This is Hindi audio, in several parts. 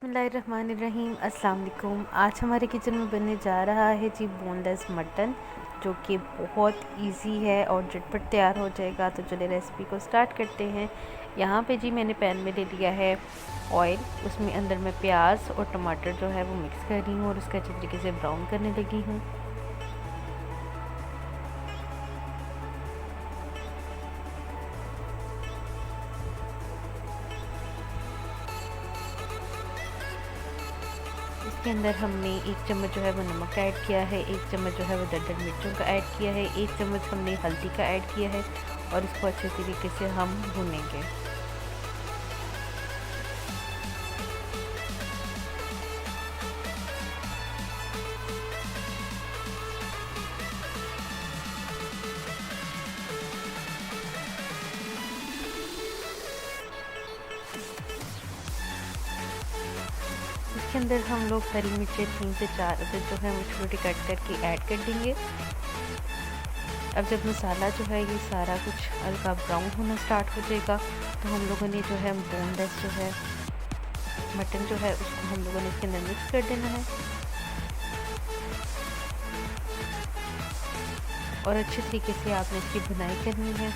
बिस्मिल्लाहिर्रहमानिर्रहीम। अस्सलाम वालेकुम। आज हमारे किचन में बनने जा रहा है जी बोनलेस मटन, जो कि बहुत इजी है और झटपट तैयार हो जाएगा। तो चलिए रेसिपी को स्टार्ट करते हैं। यहाँ पे जी मैंने पैन में ले लिया है ऑयल, उसमें अंदर मैं प्याज और टमाटर जो है वो मिक्स कर रही हूँ और उसका अच्छे तरीके से ब्राउन करने लगी हूँ। इसके अंदर हमने 1 चम्मच जो है वो नमक ऐड किया है, 1 चम्मच जो है वो दरदर मिर्चों का ऐड किया है, 1 चम्मच हमने हल्दी का ऐड किया है और इसको अच्छे तरीके से हम भूनेंगे। इसके अंदर हम लोग हरी मिर्चें 3 से 4 अदद जो है वो छोटी कट करके ऐड कर देंगे। अब जब मसाला जो है ये सारा कुछ हल्का ब्राउन होना स्टार्ट हो जाएगा तो हम लोगों ने जो है बोनलेस जो है मटन जो है उसको हम लोगों ने इसके अंदर मिक्स कर देना है और अच्छे तरीके से आपने इसकी भुनाई करनी है।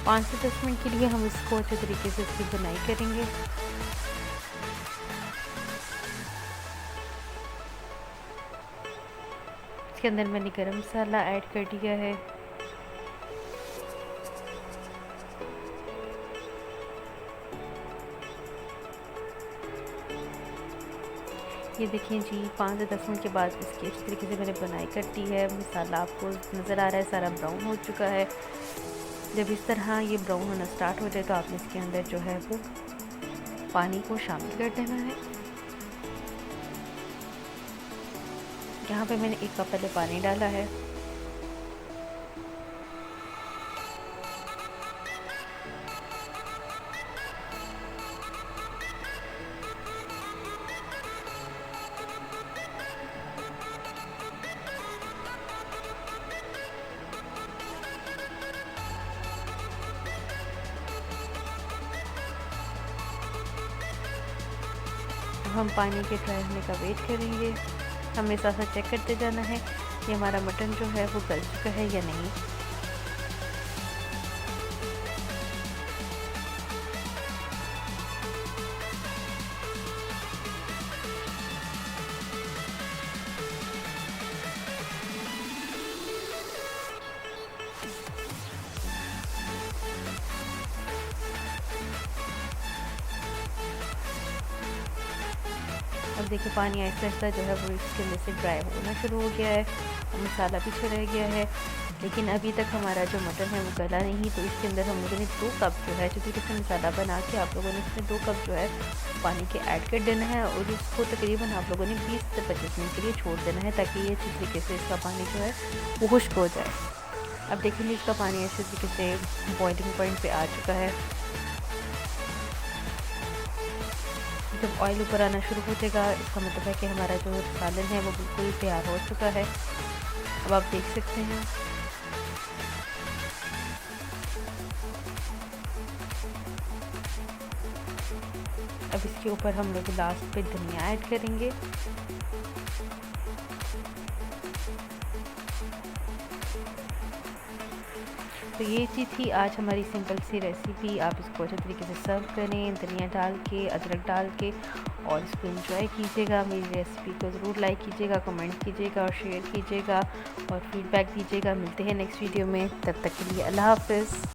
पाँच से 10 मिनट के लिए हम इसको अच्छे तरीके से इसकी बुनाई करेंगे। इसके अंदर मैंने गरम मसाला ऐड कर दिया है। ये देखिए जी 5 से 10 मिनट के बाद इसकी अच्छी तरीके से मैंने बुनाई कर दी है। मसाला आपको नज़र आ रहा है सारा ब्राउन हो चुका है। जब इस तरह ये ब्राउन होना स्टार्ट हो जाए तो आपने इसके अंदर जो है वो पानी को शामिल कर देना है। यहाँ पे मैंने 1 कप पहले पानी डाला है। हम पानी के ड्राई होने का वेट करेंगे। हमें साथ साथ चेक करते जाना है कि हमारा मटन जो है वो गल चुका है या नहीं। अब देखिए पानी ऐसा ऐसा जो है वो इसके अंदर से ड्राई होना शुरू हो गया है और मसाला पीछे रह गया है, लेकिन अभी तक हमारा जो मटन है वो गला नहीं। तो इसके अंदर हम लोगों ने 2 कप जो है जो कि मसाला बना के आप लोगों ने इसमें 2 कप जो है पानी के ऐड कर देना है और इसको तकरीबन आप लोगों ने 20 से 25 मिनट के लिए छोड़ देना है ताकि ये अच्छी तरीके से इसका पानी जो है वो खुश्क हो जाए। अब देखेंगे इसका पानी अच्छे तरीके से बॉइलिंग पॉइंट पे आ चुका है। जब ऑयल ऊपर आना शुरू हो जाएगा इसका मतलब है कि हमारा जो सालन है वो बिल्कुल तैयार हो चुका है। अब आप देख सकते हैं अब इसके ऊपर हम लोग लास्ट पे धनिया ऐड करेंगे। तो ये चीज़ थी आज हमारी सिंपल सी रेसिपी। आप इसको अच्छे तरीके से सर्व करें धनिया डाल के, अदरक डाल के, और इसको एंजॉय कीजिएगा। मेरी रेसिपी को ज़रूर लाइक कीजिएगा, कमेंट कीजिएगा और शेयर कीजिएगा और फीडबैक दीजिएगा। मिलते हैं नेक्स्ट वीडियो में, तब तक के लिए अल्लाह हाफ़िज़।